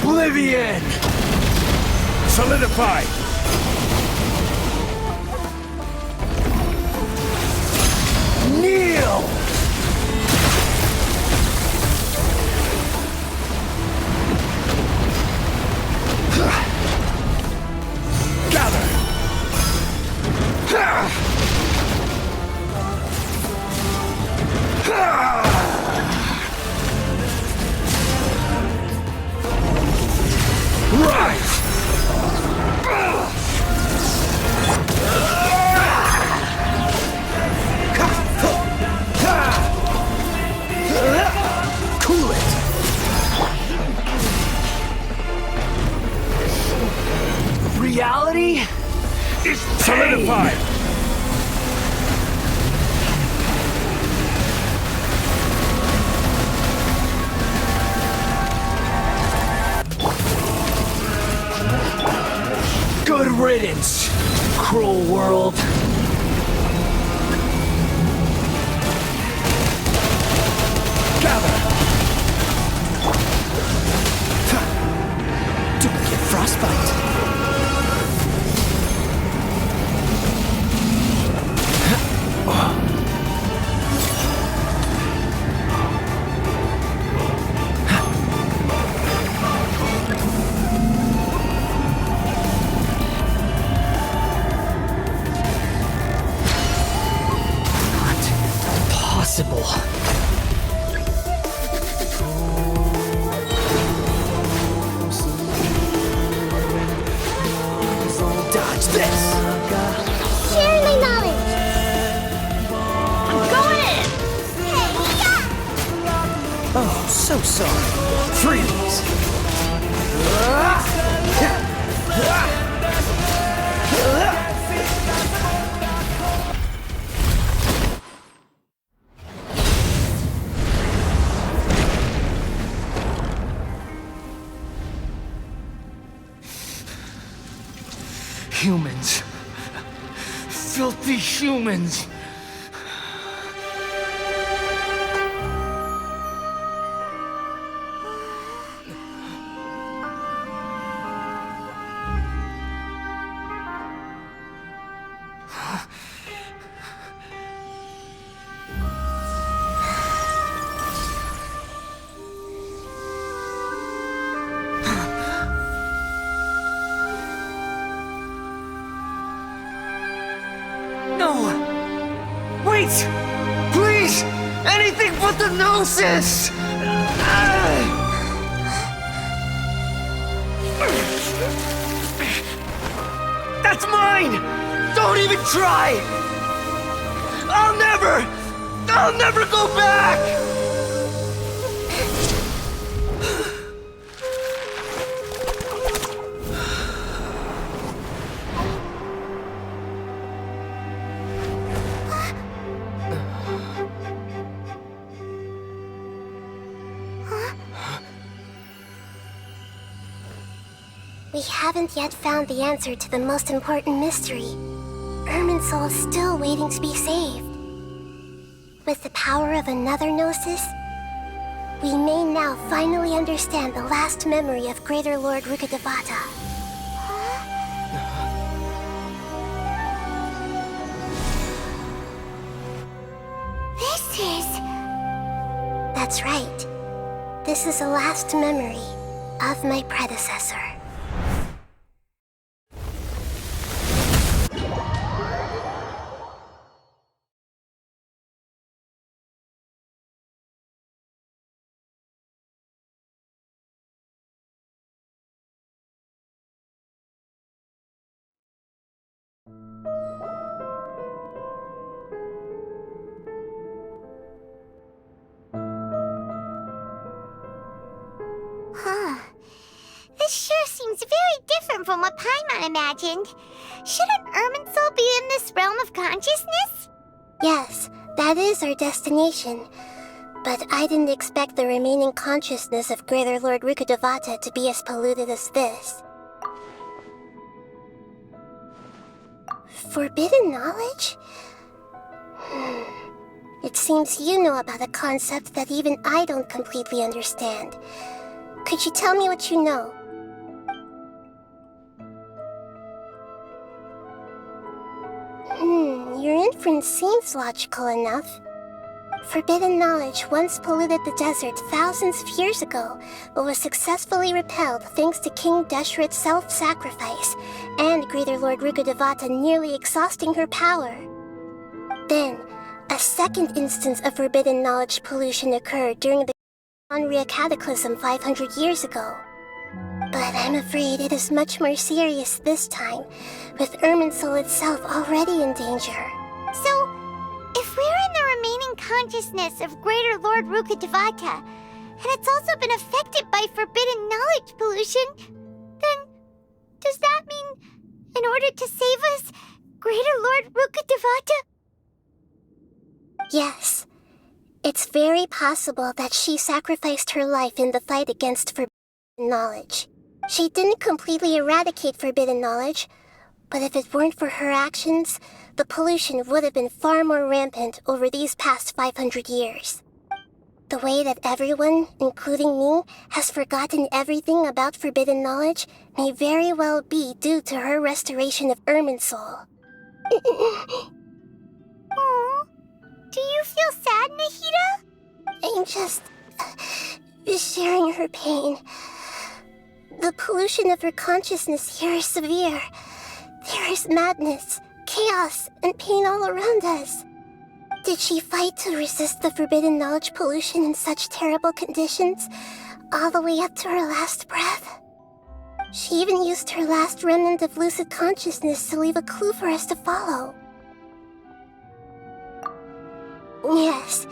Oblivion! Solidify! Kneel! Gather! Rise! Cool it! Reality is solidified! Good riddance, cruel world. Gather. Don't get frostbite. Possible. Dodge this! Sharing my knowledge! I'm going in! Hey, yeah! Oh, so sorry. Freeze! Humans. Filthy humans. No! Wait! Please! Anything but the Gnosis! That's mine! Don't even try! I'll never go back! We haven't yet found the answer to the most important mystery. Irminsul is still waiting to be saved. With the power of another Gnosis, we may now finally understand the last memory of Greater Lord Rukkhadevata. This is... That's right. This is the last memory of my predecessor. This sure seems very different from what Paimon imagined. Shouldn't Irminsul be in this realm of consciousness? Yes, that is our destination. But I didn't expect the remaining consciousness of Greater Lord Rukkhadevata to be as polluted as this. Forbidden knowledge? It seems you know about a concept that even I don't completely understand. Could you tell me what you know? Your inference seems logical enough. Forbidden knowledge once polluted the desert thousands of years ago, but was successfully repelled thanks to King Deshret's self-sacrifice, and Greater Lord Rukkhadevata nearly exhausting her power. Then, a second instance of forbidden knowledge pollution occurred during the Onria Cataclysm 500 years ago. But I'm afraid it is much more serious this time, with Irminsul itself already in danger. So, if we're in the remaining consciousness of Greater Lord Rukkhadevata, and it's also been affected by forbidden knowledge pollution, then does that mean, in order to save us, Greater Lord Rukkhadevata? Yes. It's very possible that she sacrificed her life in the fight against forbidden knowledge. She didn't completely eradicate forbidden knowledge, but if it weren't for her actions, the pollution would have been far more rampant over these past 500 years. The way that everyone, including me, has forgotten everything about forbidden knowledge may very well be due to her restoration of Irminsul. Aww. Do you feel sad, Nahida? I'm just sharing her pain. The pollution of her consciousness here is severe. There is madness, chaos, and pain all around us. Did she fight to resist the forbidden knowledge pollution in such terrible conditions, all the way up to her last breath? She even used her last remnant of lucid consciousness to leave a clue for us to follow. Yes,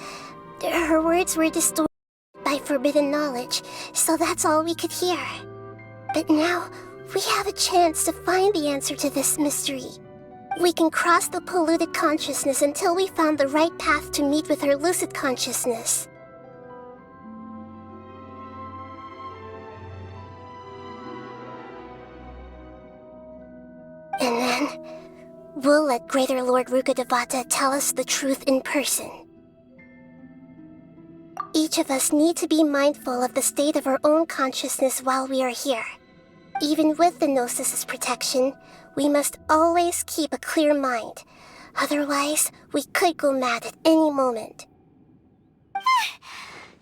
her words were distorted by forbidden knowledge, so that's all we could hear. But now, we have a chance to find the answer to this mystery. We can cross the polluted consciousness until we found the right path to meet with her lucid consciousness. And then, we'll let Greater Lord Rukkhadevata tell us the truth in person. Each of us need to be mindful of the state of our own consciousness while we are here. Even with the Gnosis' protection, we must always keep a clear mind. Otherwise, we could go mad at any moment.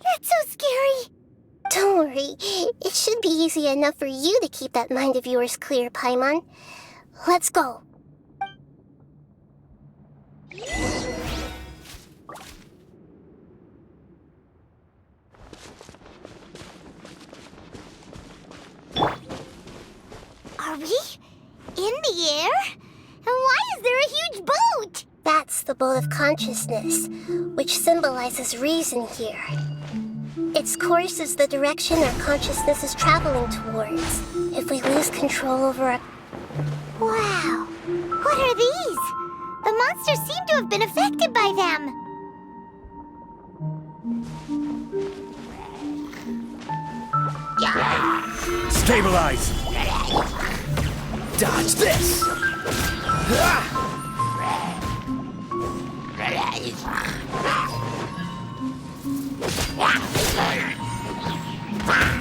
That's so scary. Don't worry, it should be easy enough for you to keep that mind of yours clear, Paimon. Let's go. Are we in the air? And why is there a huge boat? That's the boat of consciousness, which symbolizes reason here. Its course is the direction our consciousness is traveling towards. If we lose control over it... Wow. What are these? The monsters seem to have been affected by them. Stabilize! Dodge this!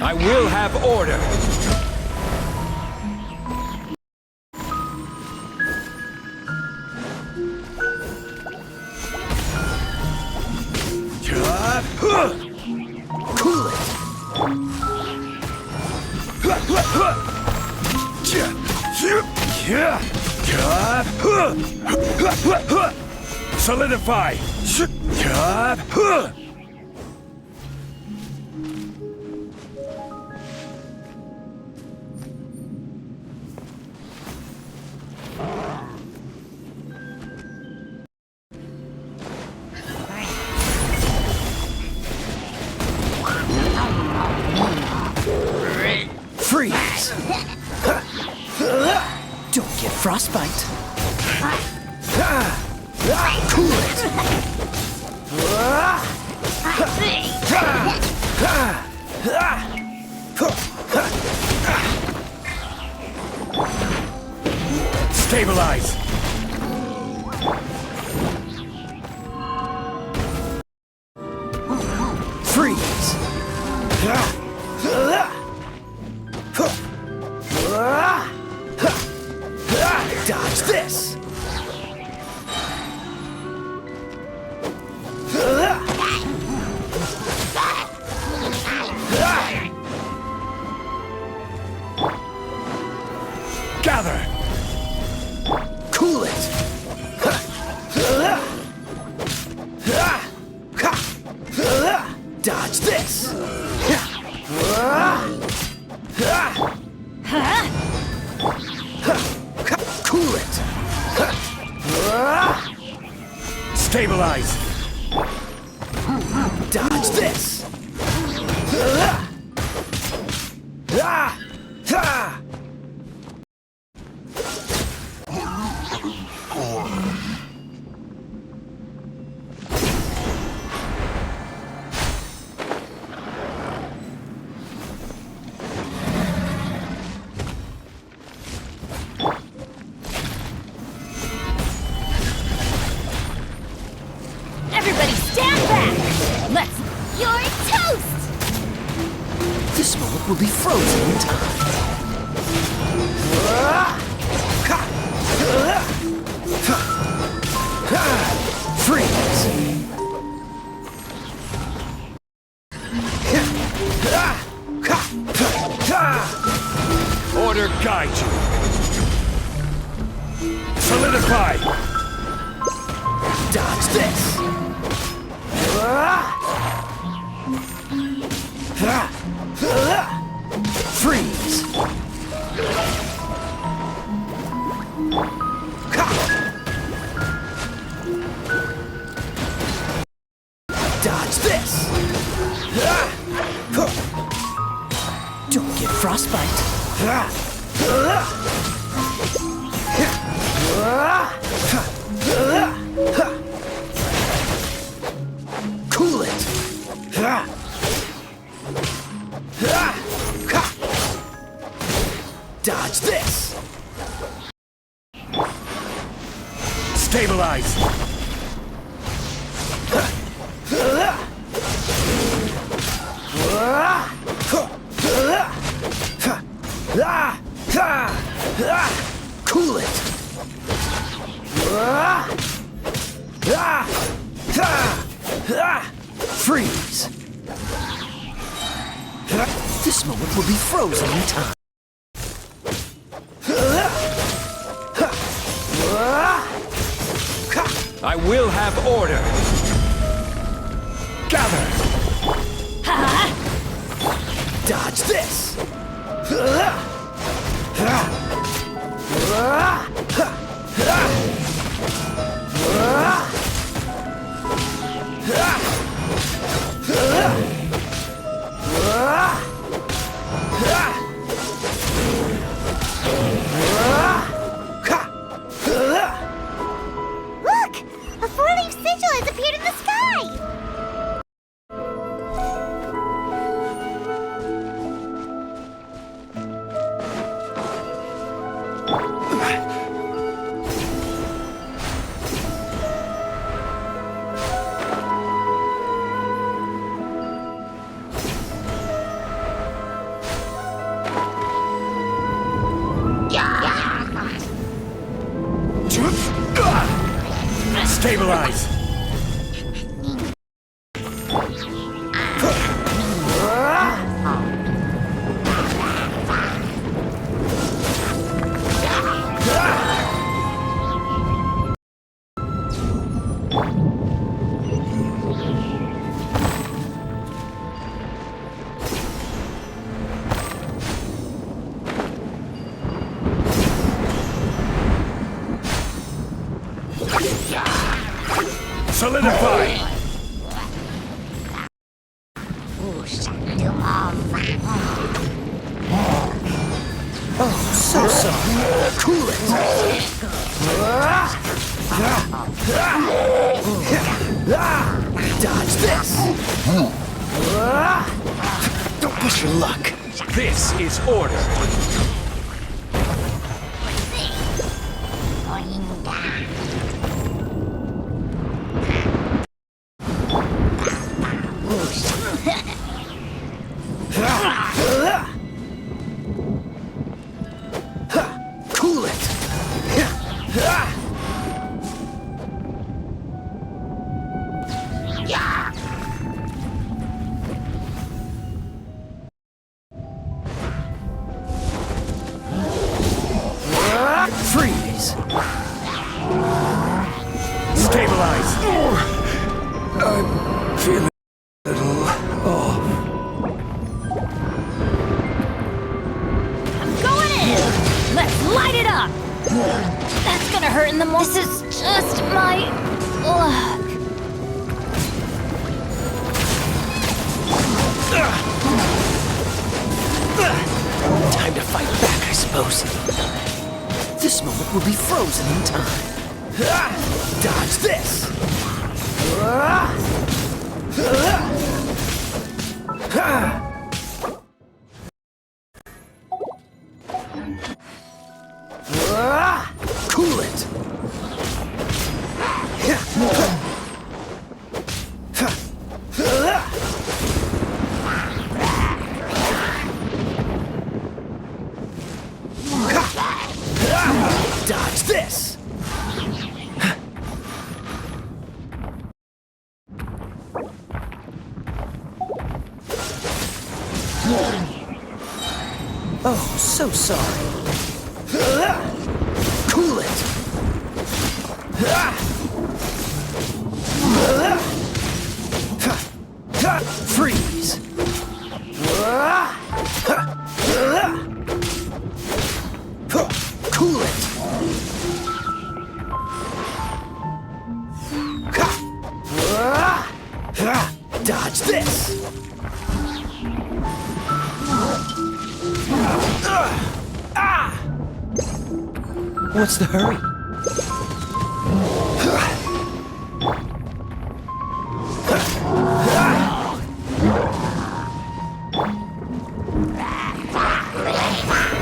I will have order! Cool it! Solidify! Freeze! Don't get frostbite. Cool it! Stabilize! Freeze! Dodge this! Gather! Cool it! Dodge this! Cool it! Stabilize! Dodge this! Everybody stand back! Let's... You're toast! This moment will be frozen in time. Freeze! Order guide you. Solidify! Dodge this! Freeze! Dodge this! Don't get frostbite. Cool it! Dodge this! Stabilize! Cool it! Freeze! This moment will be frozen in time. I will have order. Gather. Dodge this. Look! A four-leaf sigil has appeared in the sky! Stabilize! Solidify! Oh, so sorry. Cool it! Dodge this! Don't push your luck. This is order. Stabilize! I'm feeling a little off. I'm going in! Let's light it up! That's gonna hurt in the morning. This is just my luck. Time to fight back, I suppose. This moment will be frozen in time. Dodge this! Cool it! Dodge this! Oh, so sorry. Cool it! Freeze! Cool it! Dodge this! What's the hurry?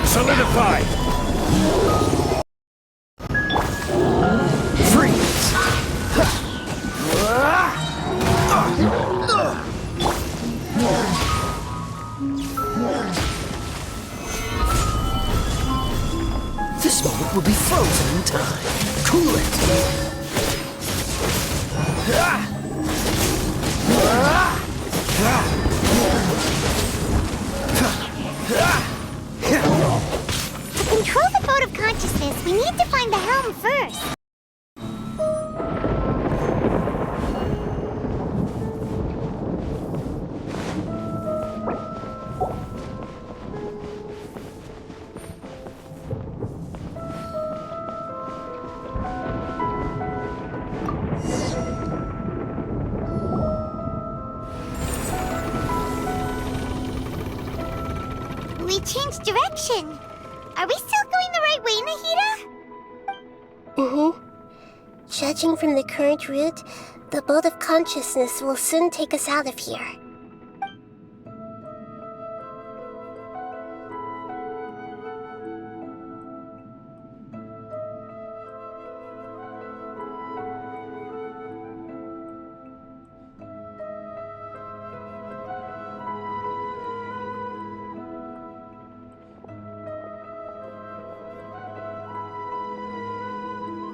Solidify! Freeze! This moment will be frozen in time. Cool it! To control the boat of consciousness, we need to find the helm first. We changed direction. Are we still going the right way, Nahida? Mm-hmm. Judging from the current route, the boat of consciousness will soon take us out of here.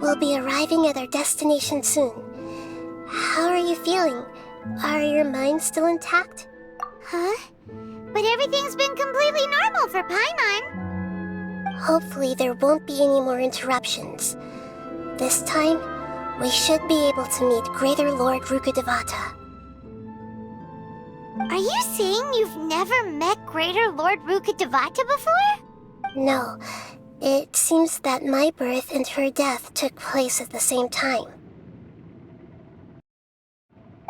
We'll be arriving at our destination soon. How are you feeling? Are your minds still intact? Huh? But everything's been completely normal for Paimon. Hopefully there won't be any more interruptions. This time, we should be able to meet Greater Lord Rukkhadevata. Are you saying you've never met Greater Lord Rukkhadevata before? No, it seems that my birth and her death took place at the same time.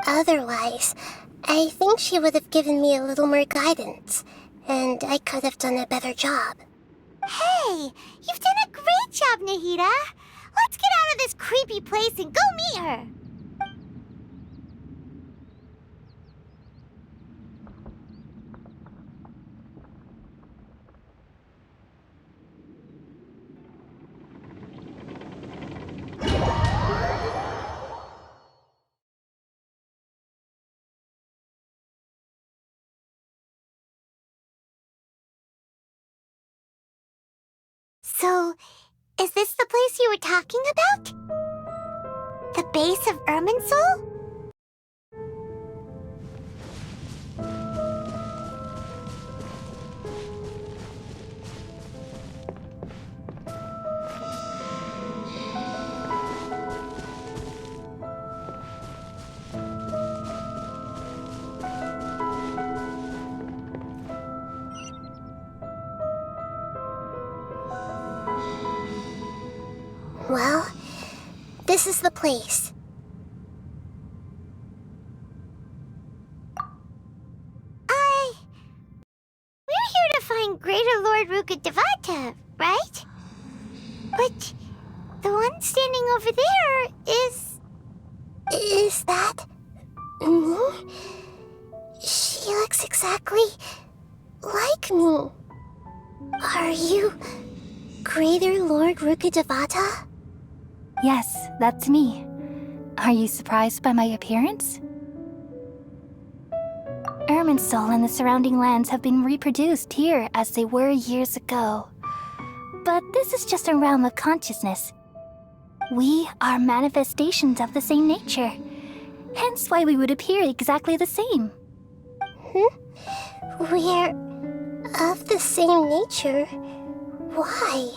Otherwise, I think she would have given me a little more guidance, and I could have done a better job. Hey, you've done a great job, Nahida. Let's get out of this creepy place and go meet her. So, is this the place you were talking about? The base of Irminsul? Well, this is the place. We're here to find Greater Lord Rukkhadevata, right? But the one standing over there is... Is that... me? She looks exactly like me. Are you Greater Lord Rukkhadevata? Yes, that's me. Are you surprised by my appearance? Irminsul and the surrounding lands have been reproduced here as they were years ago. But this is just a realm of consciousness. We are manifestations of the same nature. Hence why we would appear exactly the same. We're of the same nature. Why?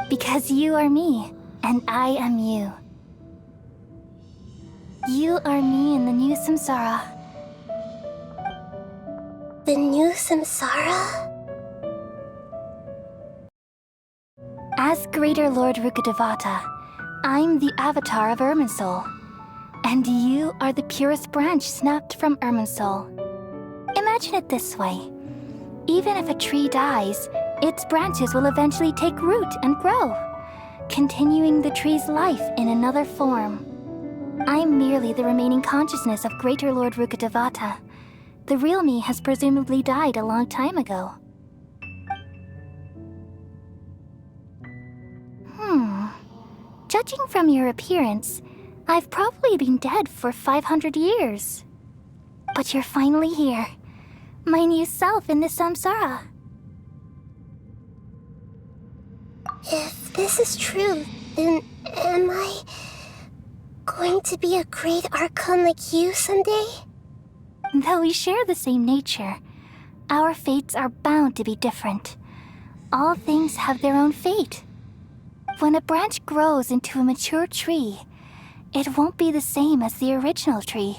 Because you are me, and I am you. You are me in the new samsara. The new samsara? As Greater Lord Rukkhadevata, I'm the avatar of Irminsul. And you are the purest branch snapped from Irminsul. Imagine it this way. Even if a tree dies, its branches will eventually take root and grow, continuing the tree's life in another form. I'm merely the remaining consciousness of Greater Lord Rukkhadevata. The real me has presumably died a long time ago. Judging from your appearance, I've probably been dead for 500 years. But you're finally here. My new self in the samsara. If this is true, then am I going to be a great Archon like you someday? Though we share the same nature, our fates are bound to be different. All things have their own fate. When a branch grows into a mature tree, it won't be the same as the original tree.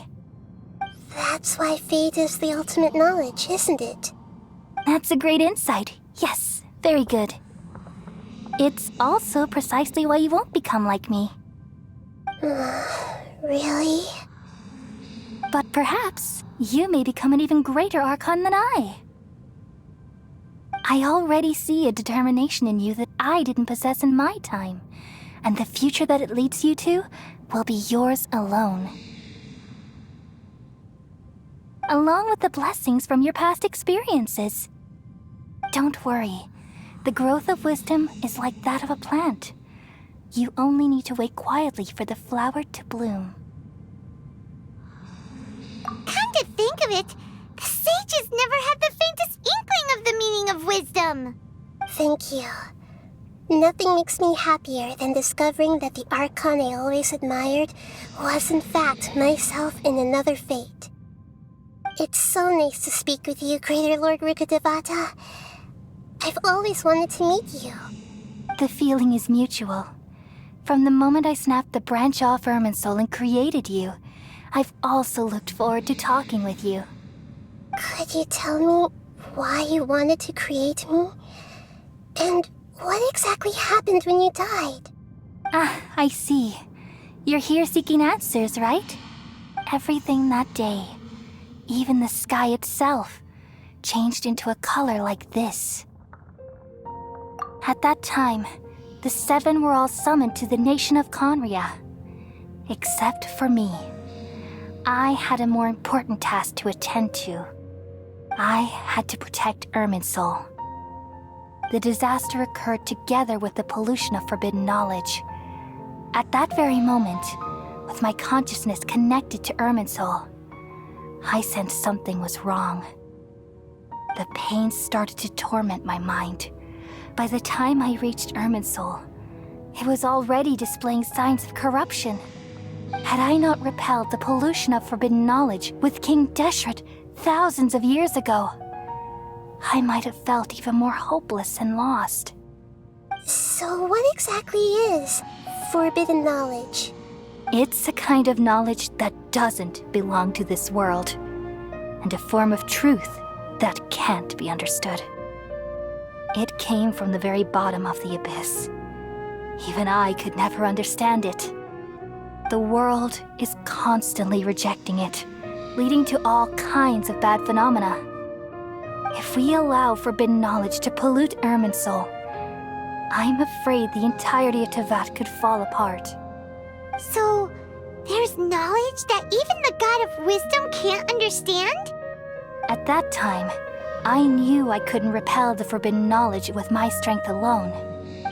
That's why fate is the ultimate knowledge, isn't it? That's a great insight. Yes, very good. It's also precisely why you won't become like me. Really? But perhaps you may become an even greater Archon than I. I already see a determination in you that I didn't possess in my time, and the future that it leads you to will be yours alone. Along with the blessings from your past experiences. Don't worry, the growth of wisdom is like that of a plant. You only need to wait quietly for the flower to bloom. Come to think of it, the sages never had the faintest inkling of the meaning of wisdom. Thank you. Nothing makes me happier than discovering that the Archon I always admired was in fact myself in another fate. It's so nice to speak with you, Greater Lord Rukkhadevata. I've always wanted to meet you. The feeling is mutual. From the moment I snapped the branch off Irminsul and created you, I've also looked forward to talking with you. Could you tell me why you wanted to create me? And what exactly happened when you died? Ah, I see. You're here seeking answers, right? Everything that day, even the sky itself, changed into a color like this. At that time, the seven were all summoned to the nation of Conria. Except for me. I had a more important task to attend to. I had to protect Irminsul. The disaster occurred together with the pollution of forbidden knowledge. At that very moment, with my consciousness connected to Irminsul, I sensed something was wrong. The pain started to torment my mind. By the time I reached Irminsul, it was already displaying signs of corruption. Had I not repelled the pollution of forbidden knowledge with King Deshret thousands of years ago, I might have felt even more hopeless and lost. So what exactly is forbidden knowledge? It's a kind of knowledge that doesn't belong to this world, and a form of truth that can't be understood. It came from the very bottom of the abyss. Even I could never understand it. The world is constantly rejecting it, leading to all kinds of bad phenomena. If we allow forbidden knowledge to pollute Irminsul, I'm afraid the entirety of Teyvat could fall apart. So, there's knowledge that even the God of Wisdom can't understand? At that time, I knew I couldn't repel the forbidden knowledge with my strength alone,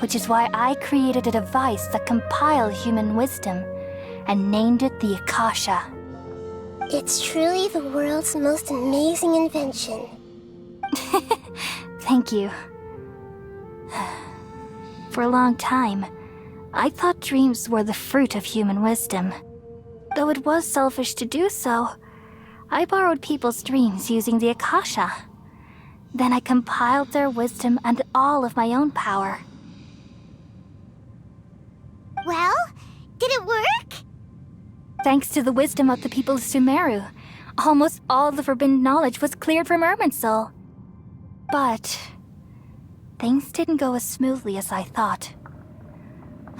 which is why I created a device that compiled human wisdom and named it the Akasha. It's truly the world's most amazing invention. Thank you. For a long time, I thought dreams were the fruit of human wisdom. Though it was selfish to do so, I borrowed people's dreams using the Akasha. Then I compiled their wisdom and all of my own power. Well, did it work? Thanks to the wisdom of the people of Sumeru, almost all the forbidden knowledge was cleared from Irminsul. But things didn't go as smoothly as I thought.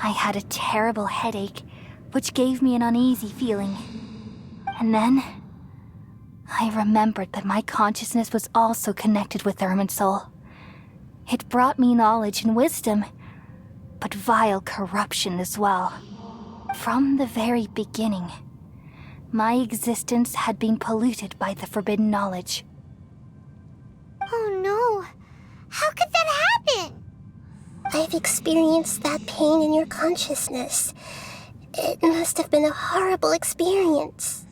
I had a terrible headache, which gave me an uneasy feeling. And then I remembered that my consciousness was also connected with Irminsul. It brought me knowledge and wisdom, but vile corruption as well. From the very beginning, my existence had been polluted by the forbidden knowledge. Oh no. How could that happen? I've experienced that pain in your consciousness. It must have been a horrible experience.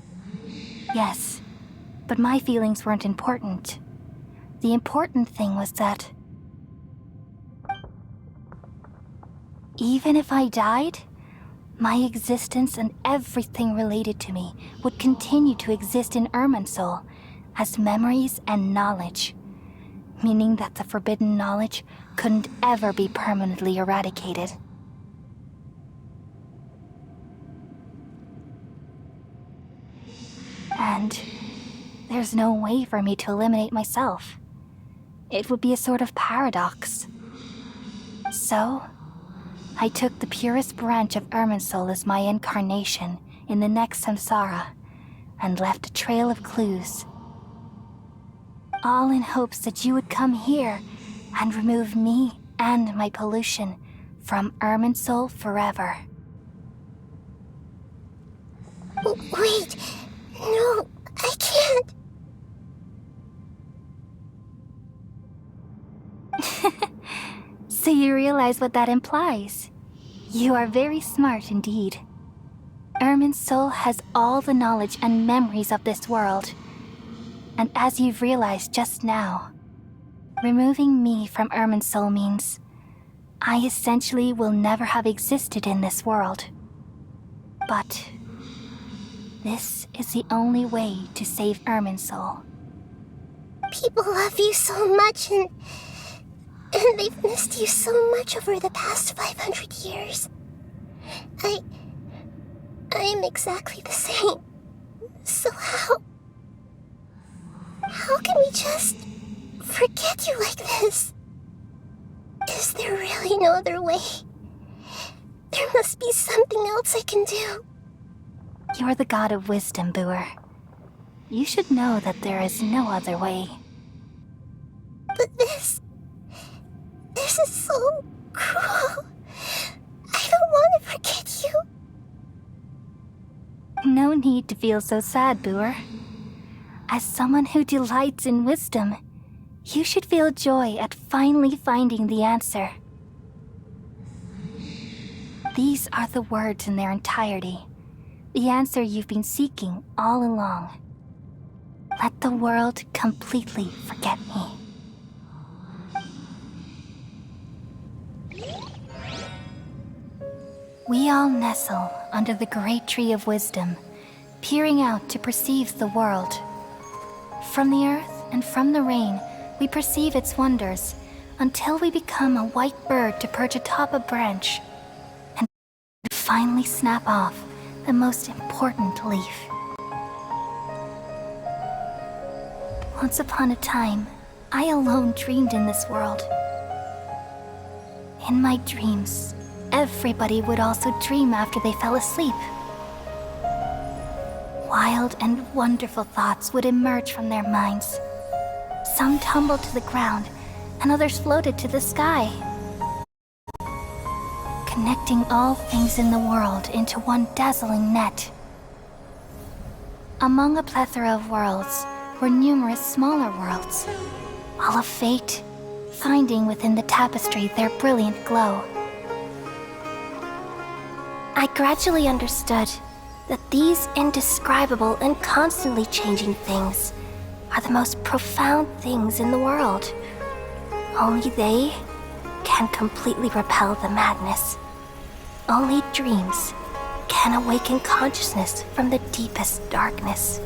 Yes, but my feelings weren't important. The important thing was that even if I died, my existence and everything related to me would continue to exist in Irminsul as memories and knowledge, meaning that the forbidden knowledge couldn't ever be permanently eradicated. And there's no way for me to eliminate myself. It would be a sort of paradox. So, I took the purest branch of Irminsul as my incarnation in the next samsara and left a trail of clues. All in hopes that you would come here and remove me and my pollution from Irminsul forever. Wait, no, I can't. So you realize what that implies? You are very smart indeed. Irminsul has all the knowledge and memories of this world. And as you've realized just now, removing me from Irminsul means I essentially will never have existed in this world. But this is the only way to save Irminsul. People love you so much and they've missed you so much over the past 500 years. I am exactly the same. So how can we just forget you like this? Is there really no other way? There must be something else I can do. You're the god of wisdom, Buer. You should know that there is no other way. But this is so cruel. I don't want to forget you. No need to feel so sad, Buer. As someone who delights in wisdom, you should feel joy at finally finding the answer. These are the words in their entirety, the answer you've been seeking all along. Let the world completely forget me. We all nestle under the great tree of wisdom, peering out to perceive the world. From the earth and from the rain, we perceive its wonders until we become a white bird to perch atop a branch and finally snap off the most important leaf. Once upon a time, I alone dreamed in this world. In my dreams, everybody would also dream after they fell asleep. Wild and wonderful thoughts would emerge from their minds. Some tumbled to the ground, and others floated to the sky, connecting all things in the world into one dazzling net. Among a plethora of worlds were numerous smaller worlds, all of fate, finding within the tapestry their brilliant glow. I gradually understood that these indescribable and constantly changing things are the most profound things in the world. Only they can completely repel the madness. Only dreams can awaken consciousness from the deepest darkness.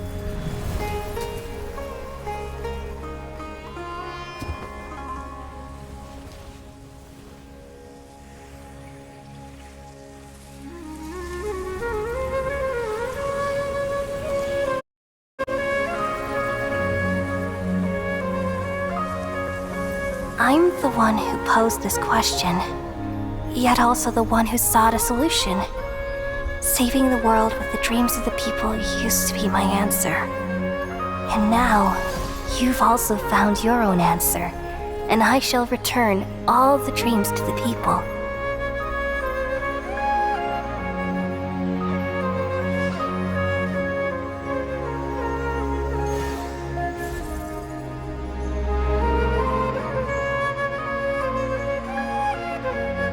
I'm the one who posed this question, yet also the one who sought a solution. Saving the world with the dreams of the people used to be my answer. And now, you've also found your own answer, and I shall return all the dreams to the people.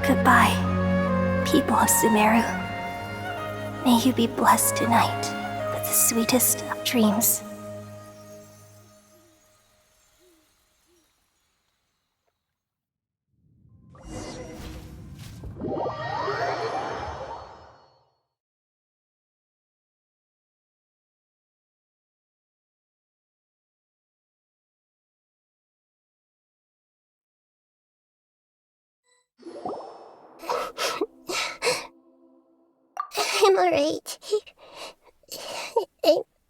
Goodbye, people of Sumeru. May you be blessed tonight with the sweetest of dreams. I'm alright.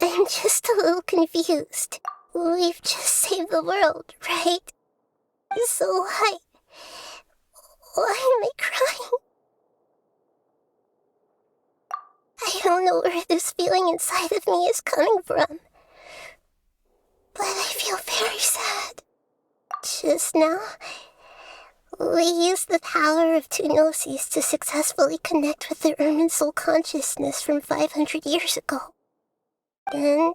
I'm just a little confused. We've just saved the world, right? So why am I crying? I don't know where this feeling inside of me is coming from, but I feel very sad. Just now, we used the power of two gnosis to successfully connect with the Irminsul consciousness from 500 years ago. Then,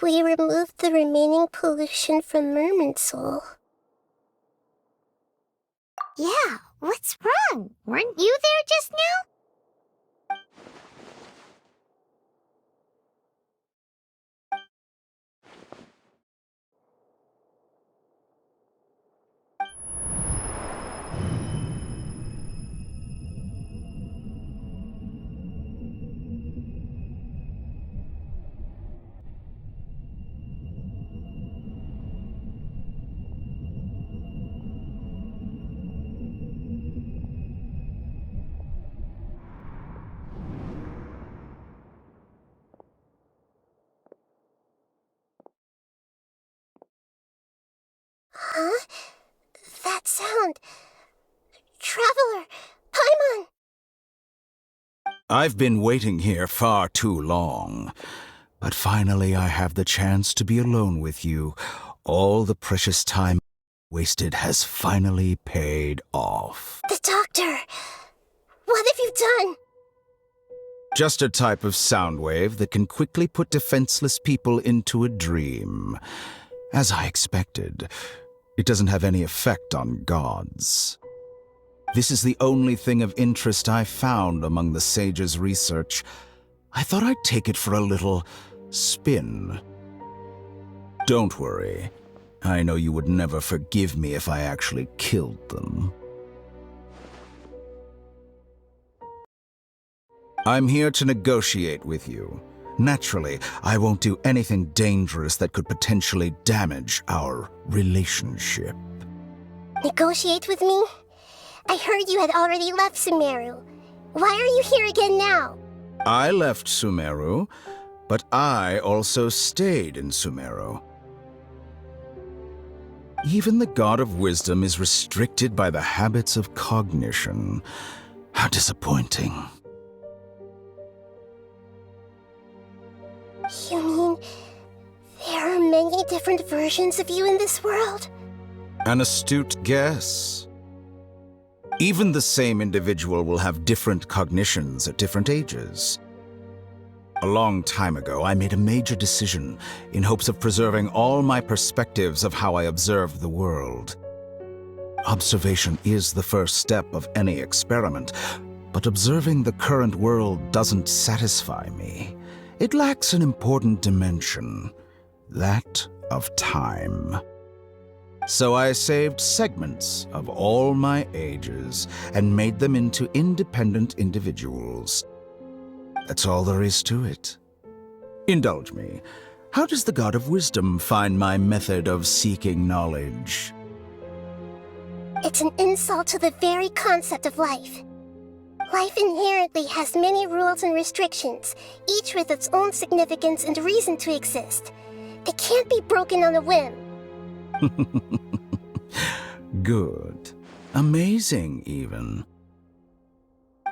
we removed the remaining pollution from Irminsul. Yeah, what's wrong? Weren't you there just now? Huh? That sound. Traveler! Paimon! I've been waiting here far too long, but finally I have the chance to be alone with you. All the precious time wasted has finally paid off. The doctor! What have you done? Just a type of sound wave that can quickly put defenseless people into a dream. As I expected, it doesn't have any effect on gods. This is the only thing of interest I found among the sage's research. I thought I'd take it for a little spin. Don't worry. I know you would never forgive me if I actually killed them. I'm here to negotiate with you. Naturally, I won't do anything dangerous that could potentially damage our relationship. Negotiate with me? I heard you had already left Sumeru. Why are you here again now? I left Sumeru, but I also stayed in Sumeru. Even the God of Wisdom is restricted by the habits of cognition. How disappointing. You mean there are many different versions of you in this world? An astute guess. Even the same individual will have different cognitions at different ages. A long time ago, I made a major decision in hopes of preserving all my perspectives of how I observe the world. Observation is the first step of any experiment, but observing the current world doesn't satisfy me. It lacks an important dimension, that of time. So I saved segments of all my ages and made them into independent individuals. That's all there is to it. Indulge me. How does the God of Wisdom find my method of seeking knowledge? It's an insult to the very concept of life. Life inherently has many rules and restrictions, each with its own significance and reason to exist. They can't be broken on a whim. Good. Amazing, even.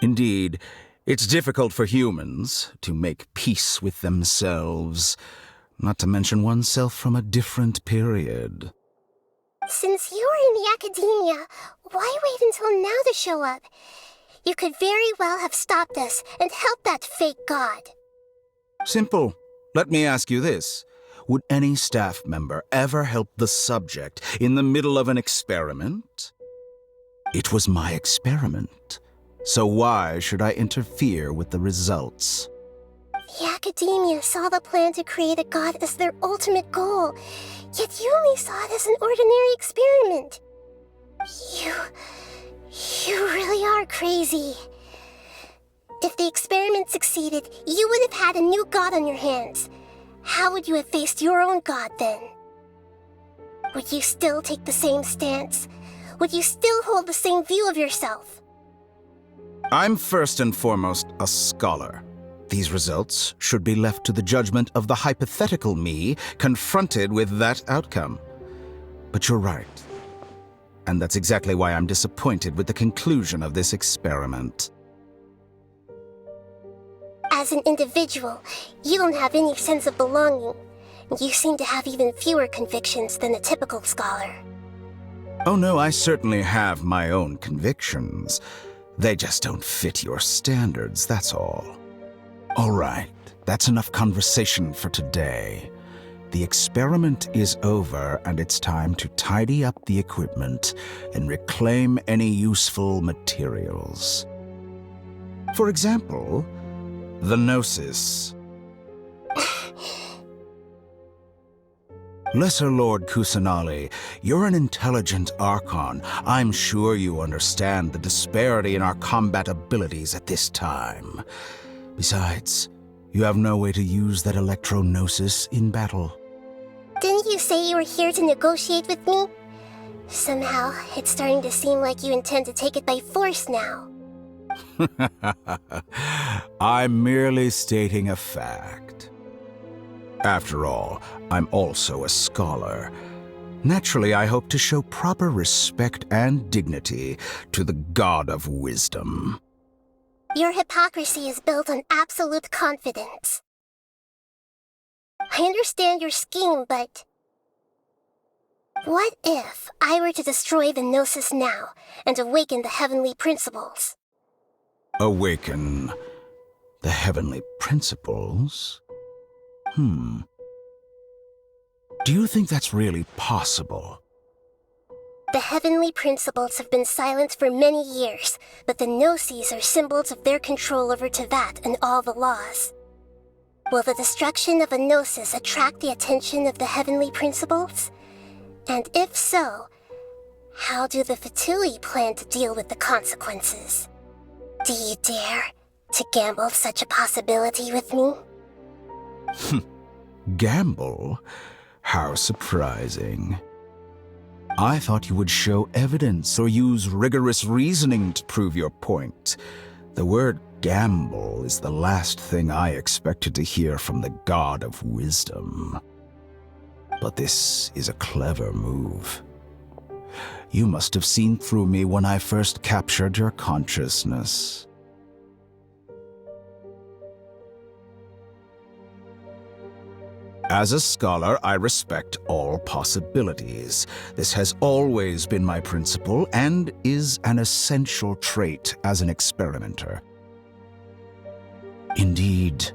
Indeed, it's difficult for humans to make peace with themselves, not to mention oneself from a different period. Since you are in the academia, why wait until now to show up? You could very well have stopped us and helped that fake god. Simple. Let me ask you this. Would any staff member ever help the subject in the middle of an experiment? It was my experiment, so why should I interfere with the results? The academia saw the plan to create a god as their ultimate goal, yet you only saw it as an ordinary experiment. You really are crazy. If the experiment succeeded, you would have had a new god on your hands. How would you have faced your own god then? Would you still take the same stance? Would you still hold the same view of yourself? I'm first and foremost a scholar. These results should be left to the judgment of the hypothetical me confronted with that outcome. But you're right. And that's exactly why I'm disappointed with the conclusion of this experiment. As an individual, you don't have any sense of belonging. You seem to have even fewer convictions than a typical scholar. Oh no, I certainly have my own convictions. They just don't fit your standards, that's all. All right, that's enough conversation for today. The experiment is over, and it's time to tidy up the equipment and reclaim any useful materials. For example, the Gnosis. Lesser Lord Kusanali, you're an intelligent Archon. I'm sure you understand the disparity in our combat abilities at this time. Besides, you have no way to use that Electro-Gnosis in battle. Didn't you say you were here to negotiate with me? Somehow, it's starting to seem like you intend to take it by force now. I'm merely stating a fact. After all, I'm also a scholar. Naturally, I hope to show proper respect and dignity to the God of Wisdom. Your hypocrisy is built on absolute confidence. I understand your scheme, but... what if I were to destroy the Gnosis now and awaken the heavenly principles? Awaken the heavenly principles? Do you think that's really possible? The heavenly principles have been silent for many years, but the Gnosis are symbols of their control over Teyvat and all the laws. Will the destruction of a Gnosis attract the attention of the heavenly principles? And if so, how do the Fatui plan to deal with the consequences? Do you dare to gamble such a possibility with me? Gamble? How surprising. I thought you would show evidence or use rigorous reasoning to prove your point. The word gamble is the last thing I expected to hear from the God of Wisdom. But this is a clever move. You must have seen through me when I first captured your consciousness. As a scholar, I respect all possibilities. This has always been my principle and is an essential trait as an experimenter. Indeed,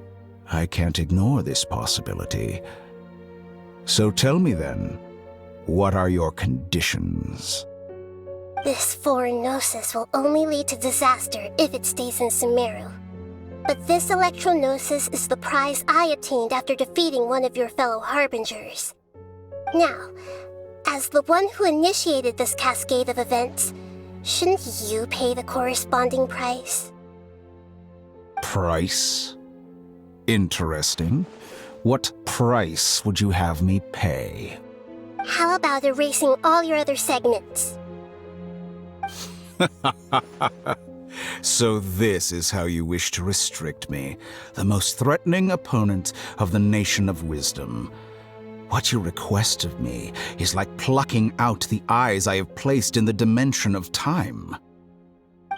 I can't ignore this possibility. So tell me then, what are your conditions? This foreign gnosis will only lead to disaster if it stays in Sumeru. But this electro-gnosis is the prize I obtained after defeating one of your fellow Harbingers. Now, as the one who initiated this cascade of events, shouldn't you pay the corresponding price? Price? Interesting. What price would you have me pay? How about erasing all your other segments? So this is how you wish to restrict me, the most threatening opponent of the Nation of Wisdom. What you request of me is like plucking out the eyes I have placed in the dimension of time.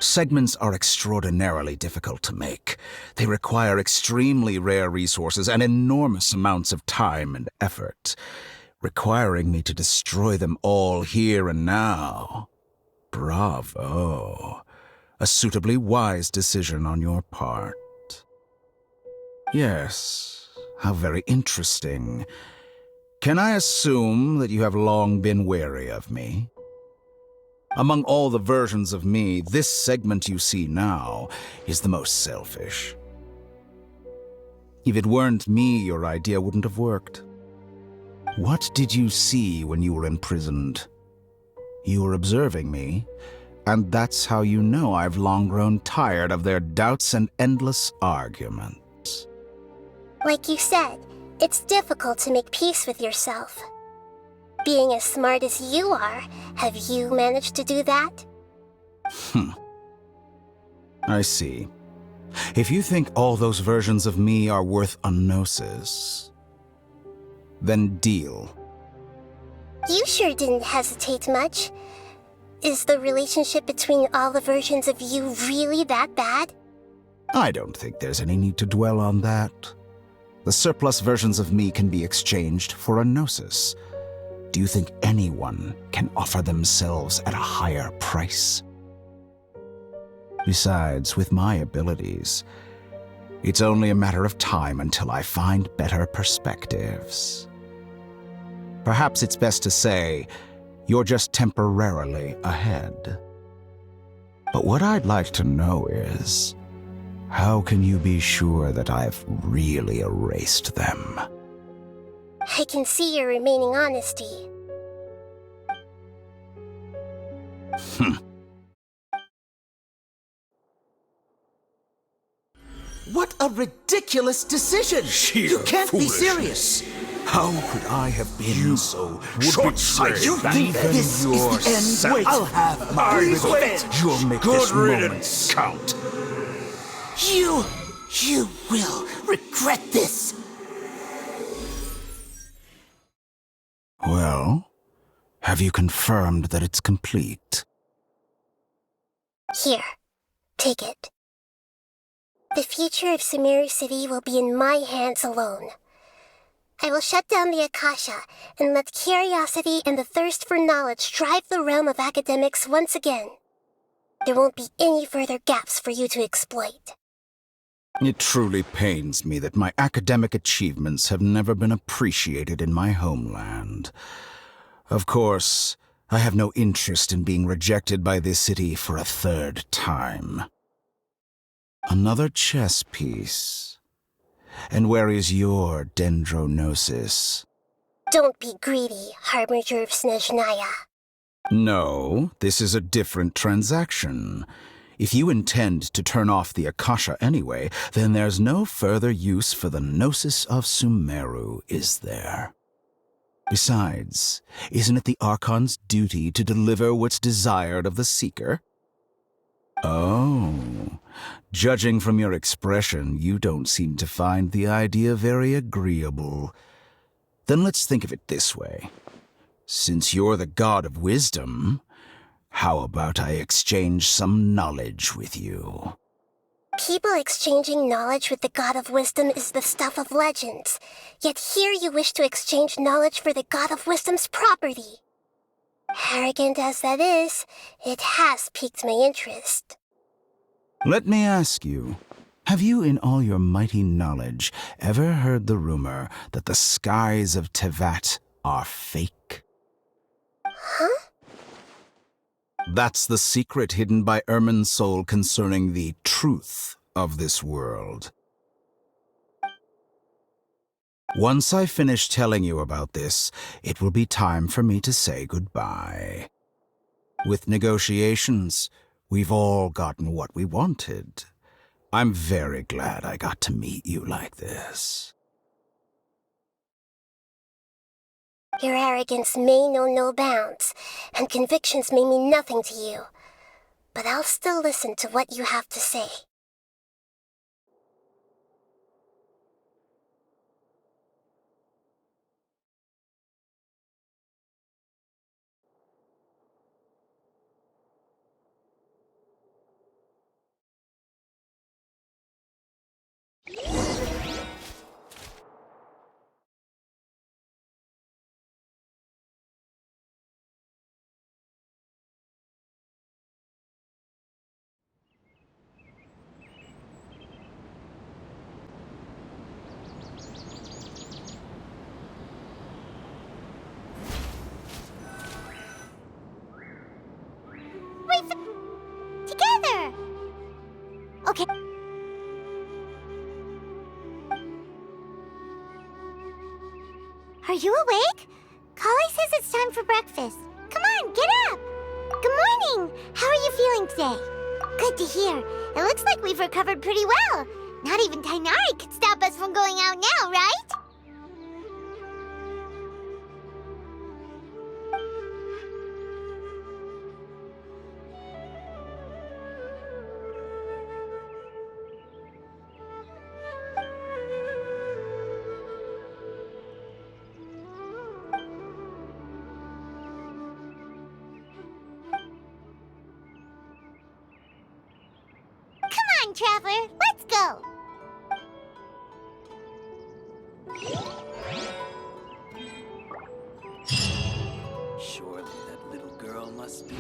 Segments are extraordinarily difficult to make. They require extremely rare resources and enormous amounts of time and effort, requiring me to destroy them all here and now. Bravo. A suitably wise decision on your part. Yes, how very interesting. Can I assume that you have long been wary of me? Among all the versions of me, this segment you see now is the most selfish. If it weren't me, your idea wouldn't have worked. What did you see when you were imprisoned? You were observing me, and that's how you know I've long grown tired of their doubts and endless arguments. Like you said, it's difficult to make peace with yourself. Being as smart as you are, have you managed to do that? I see. If you think all those versions of me are worth a gnosis, then deal. You sure didn't hesitate much. Is the relationship between all the versions of you really that bad? I don't think there's any need to dwell on that. The surplus versions of me can be exchanged for a gnosis. Do you think anyone can offer themselves at a higher price? Besides, with my abilities, it's only a matter of time until I find better perspectives. Perhaps it's best to say, you're just temporarily ahead. But what I'd like to know is, how can you be sure that I've really erased them? I can see your remaining honesty. What a ridiculous decision! You can't be serious! How could I have been so short-sighted? You think this is the end? Wait, I'll have my revenge! You'll make this moment count. You will regret this! Well, have you confirmed that it's complete? Here, take it. The future of Sumeru City will be in my hands alone. I will shut down the Akasha and let curiosity and the thirst for knowledge drive the realm of academics once again. There won't be any further gaps for you to exploit. It truly pains me that my academic achievements have never been appreciated in my homeland. Of course, I have no interest in being rejected by this city for a third time. Another chess piece. And where is your dendrognosis? Don't be greedy, Harbinger of Snezhnaya. No, this is a different transaction. If you intend to turn off the Akasha anyway, then there's no further use for the Gnosis of Sumeru, is there? Besides, isn't it the Archon's duty to deliver what's desired of the Seeker? Oh, judging from your expression, you don't seem to find the idea very agreeable. Then let's think of it this way. Since you're the god of wisdom, How about I exchange some knowledge with you? People exchanging knowledge with the God of Wisdom is the stuff of legends. Yet here you wish to exchange knowledge for the God of Wisdom's property. Arrogant as that is, it has piqued my interest. Let me ask you, have you in all your mighty knowledge ever heard the rumor that the skies of Tevat are fake? Huh? That's the secret hidden by Irminsul concerning the truth of this world. Once I finish telling you about this, it will be time for me to say goodbye. With negotiations, we've all gotten what we wanted. I'm very glad I got to meet you like this. Your arrogance may know no bounds, and convictions may mean nothing to you. But I'll still listen to what you have to say. Together! Okay. Are you awake? Kali says it's time for breakfast. Come on, get up! Good morning! How are you feeling today? Good to hear. It looks like we've recovered pretty well. Not even Tainari could stop us from going out now, right? Come on, Traveler, let's go! Surely that little girl must be.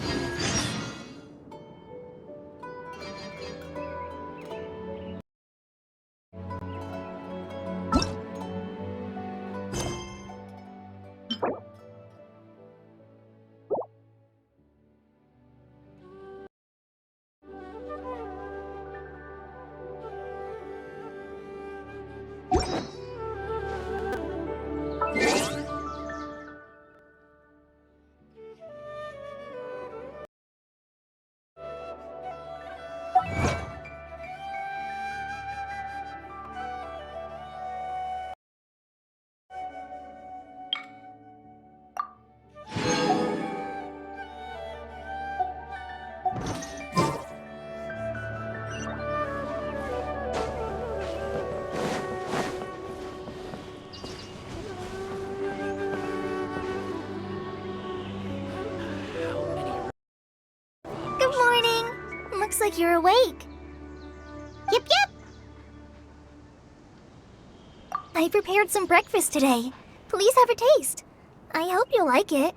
Good morning! Looks like you're awake. Yep, yep! I prepared some breakfast today. Please have a taste. I hope you'll like it.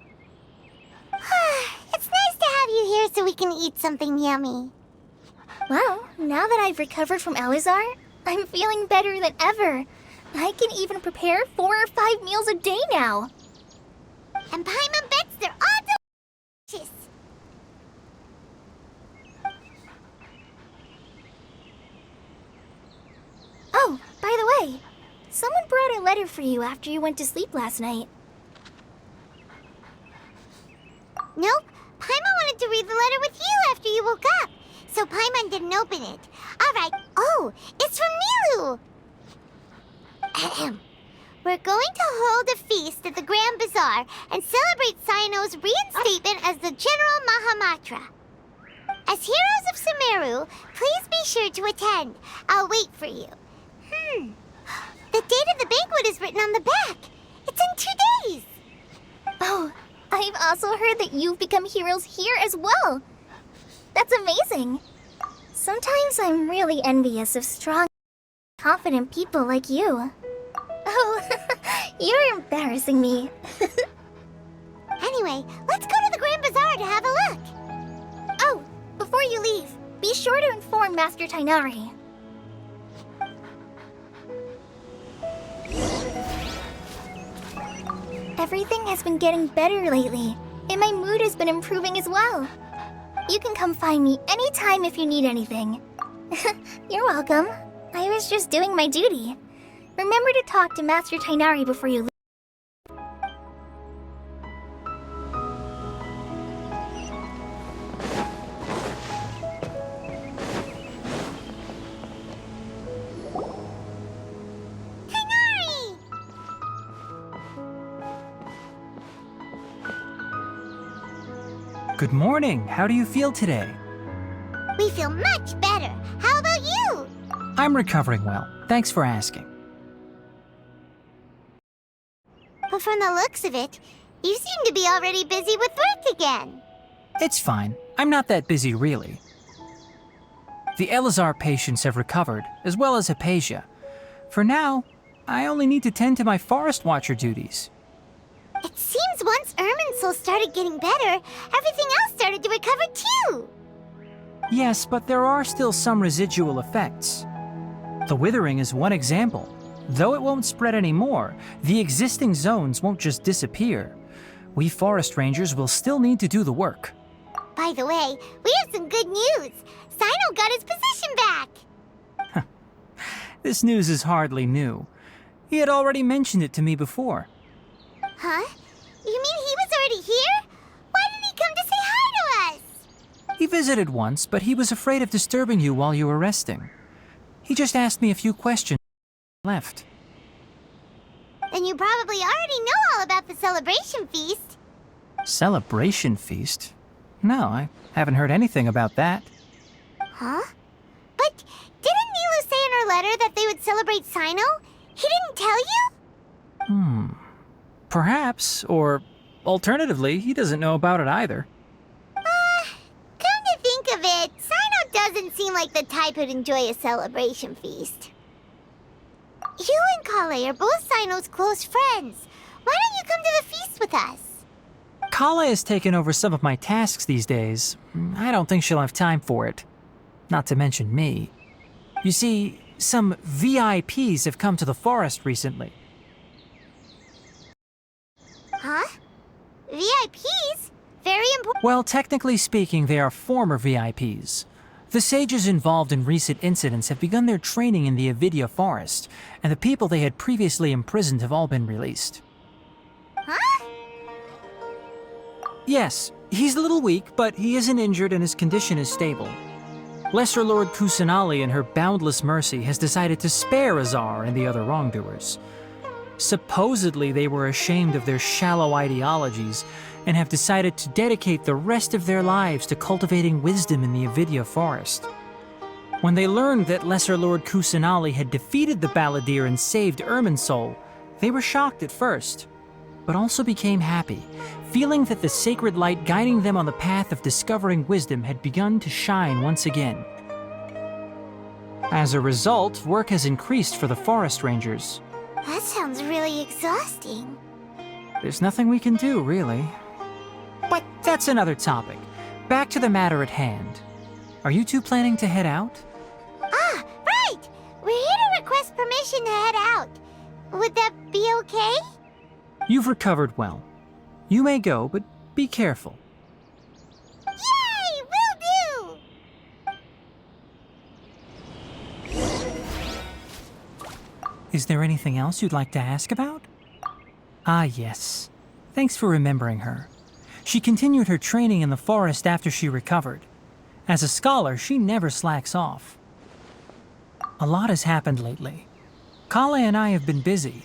It's nice to have you here so we can eat something yummy. Well, now that I've recovered from Elazar, I'm feeling better than ever. I can even prepare 4 or 5 meals a day now. And Paimon bets they're all delicious. Oh, by the way, someone brought a letter for you after you went to sleep last night. Nope. Paimon wanted to read the letter with you after you woke up, so Paimon didn't open it. All right. Oh, it's from Nilu. Ahem. We're going to hold a feast at the Grand Bazaar and celebrate Cyano's reinstatement as the General Mahamatra. As heroes of Sumeru, please be sure to attend. I'll wait for you. The date of the banquet is written on the back. It's in 2 days. Oh, I've also heard that you've become heroes here as well. That's amazing. Sometimes I'm really envious of strong, confident people like you. Oh, you're embarrassing me. Anyway, let's go to the Grand Bazaar to have a look. Oh, before you leave, be sure to inform Master Tighnari. Everything has been getting better lately, and my mood has been improving as well. You can come find me anytime if you need anything. You're welcome. I was just doing my duty. Remember to talk to Master Tighnari before you leave. Tighnari! Good morning. How do you feel today? We feel much better. How about you? I'm recovering well. Thanks for asking. But from the looks of it, you seem to be already busy with work again. It's fine. I'm not that busy, really. The Elazar patients have recovered, as well as Hypatia. For now, I only need to tend to my Forest Watcher duties. It seems once Irminsul started getting better, everything else started to recover too. Yes, but there are still some residual effects. The withering is one example. Though it won't spread anymore, the existing zones won't just disappear. We forest rangers will still need to do the work. By the way, we have some good news. Sino got his position back. This news is hardly new. He had already mentioned it to me before. Huh? You mean he was already here? Why didn't he come to say hi to us? He visited once, but he was afraid of disturbing you while you were resting. He just asked me a few questions and left. Then you probably already know all about the celebration feast. Celebration feast? No, I haven't heard anything about that. Huh? But didn't Nilou say in her letter that they would celebrate Sino? He didn't tell you? Perhaps, or alternatively, he doesn't know about it either. Come to think of it, Sino doesn't seem like the type who'd enjoy a celebration feast. You and Kale are both Sino's close friends. Why don't you come to the feast with us? Kale has taken over some of my tasks these days. I don't think she'll have time for it. Not to mention me. You see, some VIPs have come to the forest recently. Huh? VIPs? Very important. Well, technically speaking, they are former VIPs. The sages involved in recent incidents have begun their training in the Avidya forest, and the people they had previously imprisoned have all been released. Huh? Yes, he's a little weak, but he isn't injured and his condition is stable. Lesser Lord Kusanali, in her boundless mercy, has decided to spare Azar and the other wrongdoers. Supposedly, they were ashamed of their shallow ideologies and have decided to dedicate the rest of their lives to cultivating wisdom in the Avidya forest. When they learned that Lesser Lord Kusanali had defeated the Balladeer and saved Irminsul, they were shocked at first, but also became happy, feeling that the sacred light guiding them on the path of discovering wisdom had begun to shine once again. As a result, work has increased for the forest rangers. That sounds really exhausting. There's nothing we can do, really. But that's another topic. Back to the matter at hand. Are you two planning to head out? Ah, right! We're here to request permission to head out. Would that be okay? You've recovered well. You may go, but be careful. Yay! Will do! Is there anything else you'd like to ask about? Ah, yes. Thanks for remembering her. She continued her training in the forest after she recovered. As a scholar, she never slacks off. A lot has happened lately. Kale and I have been busy.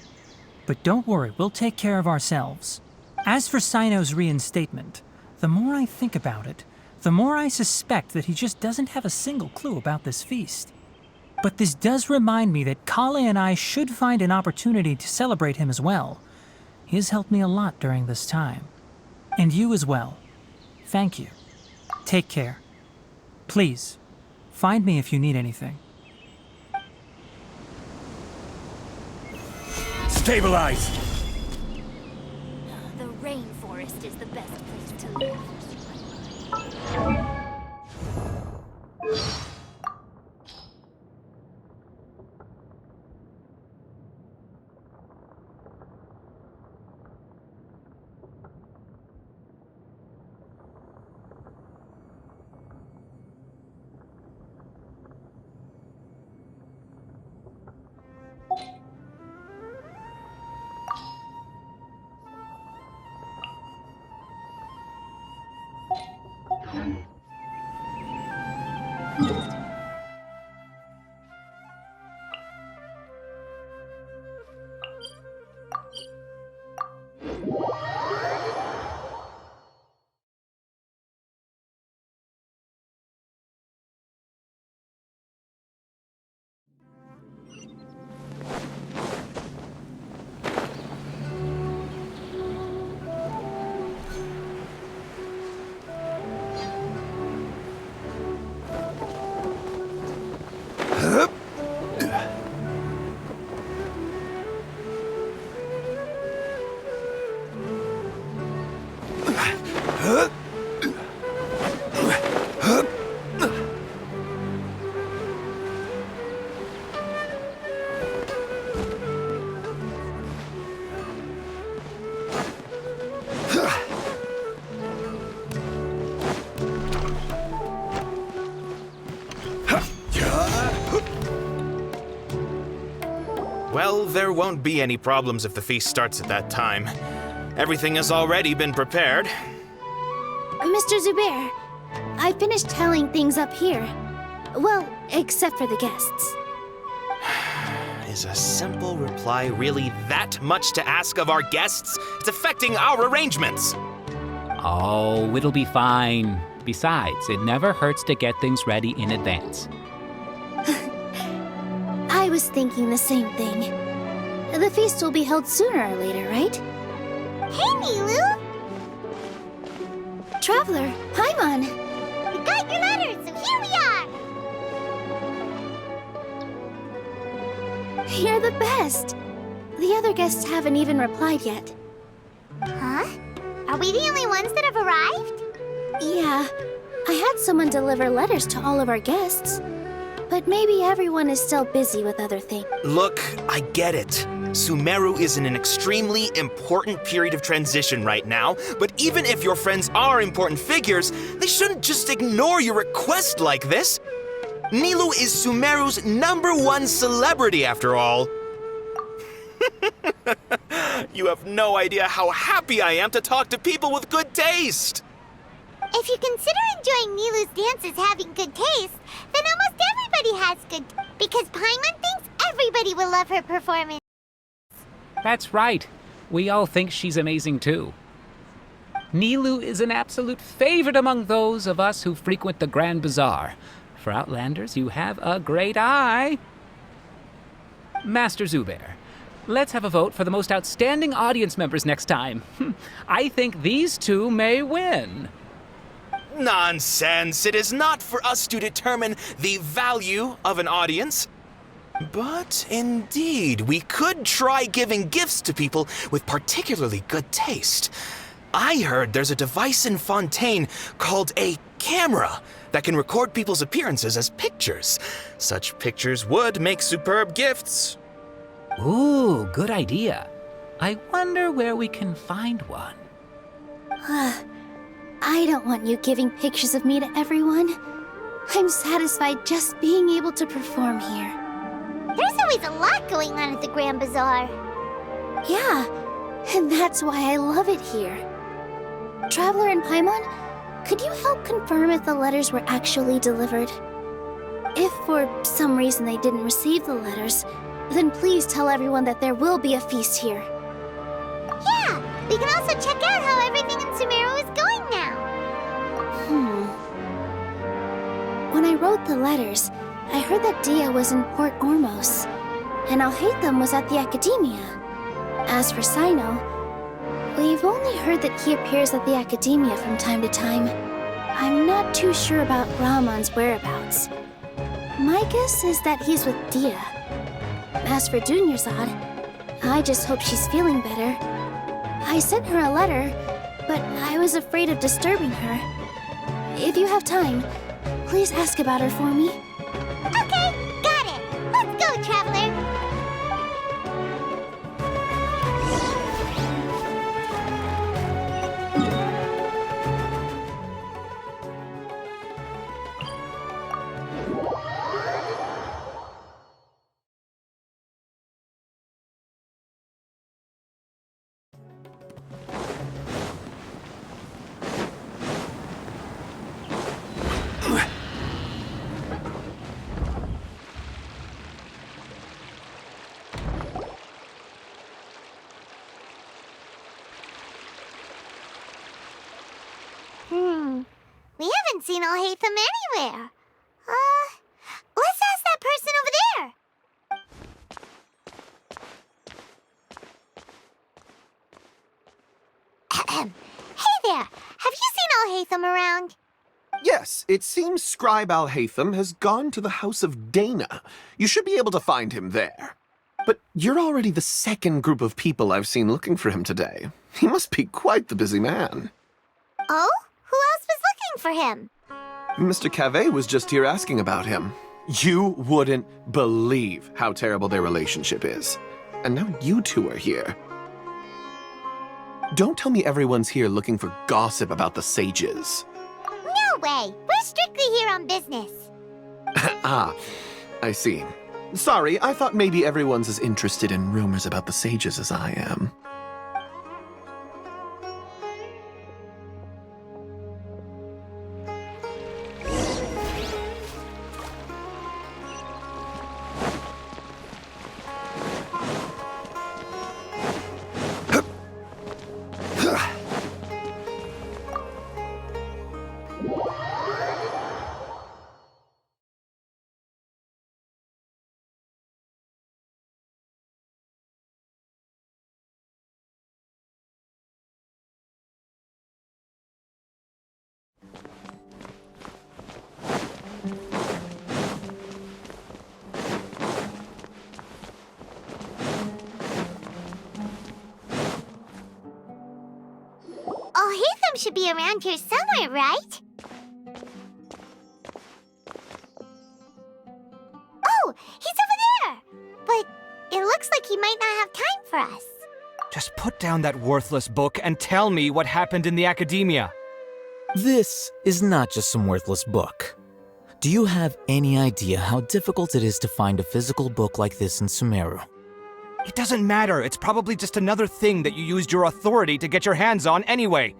But don't worry, we'll take care of ourselves. As for Sino's reinstatement, the more I think about it, the more I suspect that he just doesn't have a single clue about this feast. But this does remind me that Kale and I should find an opportunity to celebrate him as well. He has helped me a lot during this time. And you as well. Thank you. Take care. Please, find me if you need anything. Stabilize! The rainforest is the best place to live. Well, there won't be any problems if the feast starts at that time. Everything has already been prepared. Mr. Zubair, I finished telling things up here. Well, except for the guests. Is a simple reply really that much to ask of our guests? It's affecting our arrangements. Oh, it'll be fine. Besides, it never hurts to get things ready in advance. I was thinking the same thing. The feast will be held sooner or later, right? Hey, Nilou! Traveler, Paimon! We got your letters, so here we are! You're the best! The other guests haven't even replied yet. Huh? Are we the only ones that have arrived? Yeah, I had someone deliver letters to all of our guests. But maybe everyone is still busy with other things. Look, I get it. Sumeru is in an extremely important period of transition right now, but even if your friends are important figures, they shouldn't just ignore your request like this. Nilou is Sumeru's #1 celebrity after all. You have no idea how happy I am to talk to people with good taste. If you consider enjoying Nilou's dances having good taste, then almost everybody has good because Paimon thinks everybody will love her performance. That's right. We all think she's amazing too. Nilou is an absolute favorite among those of us who frequent the Grand Bazaar. For Outlanders, you have a great eye. Master Zubair, let's have a vote for the most outstanding audience members next time. I think these two may win. Nonsense! It is not for us to determine the value of an audience. But indeed, we could try giving gifts to people with particularly good taste. I heard there's a device in Fontaine called a camera that can record people's appearances as pictures. Such pictures would make superb gifts. Ooh, good idea. I wonder where we can find one. I don't want you giving pictures of me to everyone. I'm satisfied just being able to perform here. There's always a lot going on at the Grand Bazaar. Yeah, and that's why I love it here. Traveler and Paimon, could you help confirm if the letters were actually delivered? If for some reason they didn't receive the letters, then please tell everyone that there will be a feast here. Yeah, we can also check out how everything in Sumeru is going now. When I wrote the letters, I heard that Dia was in Port Ormos, and Alhaitham was at the Academia. As for Sino, We've only heard that he appears at the Academia from time to time. I'm not too sure about Rahman's whereabouts. My guess is that he's with Dia. As for Dunyarzad, I just hope she's feeling better. I sent her a letter, but I was afraid of disturbing her. If you have time, please ask about her for me. Okay, got it. Let's go, Traveler. We haven't seen Alhaitham anywhere. Let's ask that person over there. Hey there, have you seen Alhaitham around? Yes, it seems Scribe Alhaitham has gone to the House of Dana. You should be able to find him there. But you're already the second group of people I've seen looking for him today. He must be quite the busy man. Oh? Who else was looking for him? Mr. Cave was just here asking about him. You wouldn't believe how terrible their relationship is. And now you two are here. Don't tell me everyone's here looking for gossip about the sages. No way. We're strictly here on business. Ah, I see. Sorry, I thought maybe everyone's as interested in rumors about the sages as I am. Alhaitham should be around here somewhere, right? Oh, he's over there! But it looks like he might not have time for us. Just put down that worthless book and tell me what happened in the Academia. This is not just some worthless book. Do you have any idea how difficult it is to find a physical book like this in Sumeru? It doesn't matter. It's probably just another thing that you used your authority to get your hands on anyway.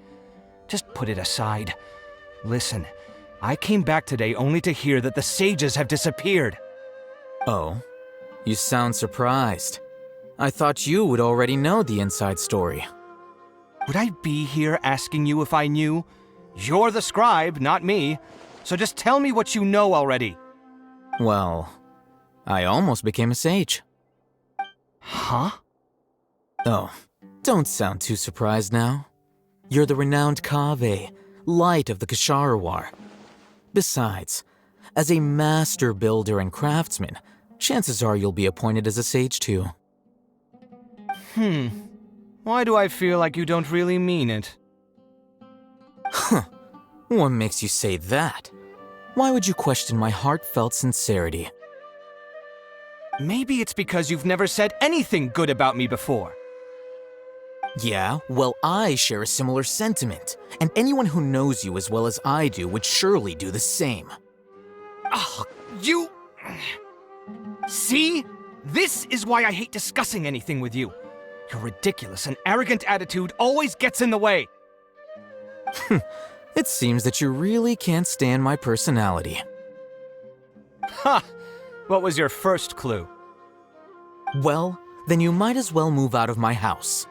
Just put it aside. Listen, I came back today only to hear that the sages have disappeared. Oh, you sound surprised. I thought you would already know the inside story. Would I be here asking you if I knew? You're the scribe, not me. So just tell me what you know already. Well, I almost became a sage. Huh? Oh, don't sound too surprised now. You're the renowned Kaveh, light of the Kshahrewar. Besides, as a master builder and craftsman, chances are you'll be appointed as a sage too. Why do I feel like you don't really mean it? Huh. What makes you say that? Why would you question my heartfelt sincerity? Maybe it's because you've never said anything good about me before. Yeah, well, I share a similar sentiment, and anyone who knows you as well as I do would surely do the same. Ugh, you... See? This is why I hate discussing anything with you. Your ridiculous and arrogant attitude always gets in the way. It seems that you really can't stand my personality. Ha! What was your first clue? Well, then you might as well move out of my house.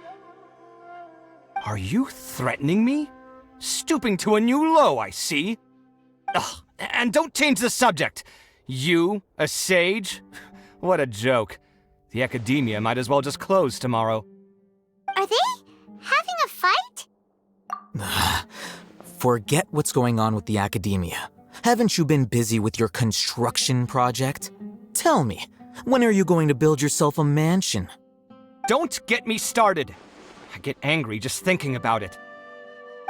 Are you threatening me? Stooping to a new low, I see. Ugh, and don't change the subject. You, a sage? What a joke. The Academia might as well just close tomorrow. Are they having a fight? Forget what's going on with the Academia. Haven't you been busy with your construction project? Tell me, when are you going to build yourself a mansion? Don't get me started. I get angry just thinking about it.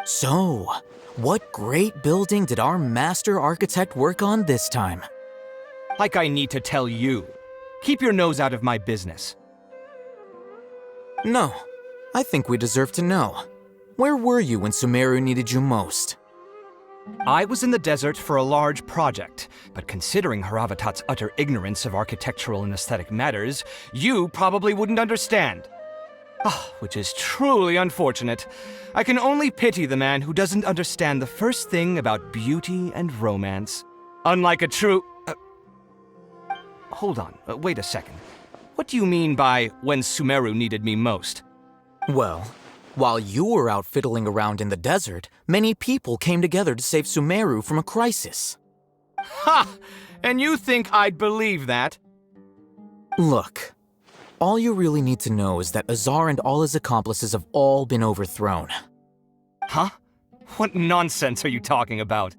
So, what great building did our master architect work on this time? Like I need to tell you. Keep your nose out of my business. No, I think we deserve to know. Where were you when Sumeru needed you most? I was in the desert for a large project, but considering Haravatat's utter ignorance of architectural and aesthetic matters, you probably wouldn't understand. Which is truly unfortunate. I can only pity the man who doesn't understand the first thing about beauty and romance. Unlike a true... Hold on, wait a second. What do you mean by when Sumeru needed me most? Well, while you were out fiddling around in the desert, many people came together to save Sumeru from a crisis. Ha! And you think I'd believe that? Look, all you really need to know is that Azar and all his accomplices have all been overthrown. Huh? What nonsense are you talking about?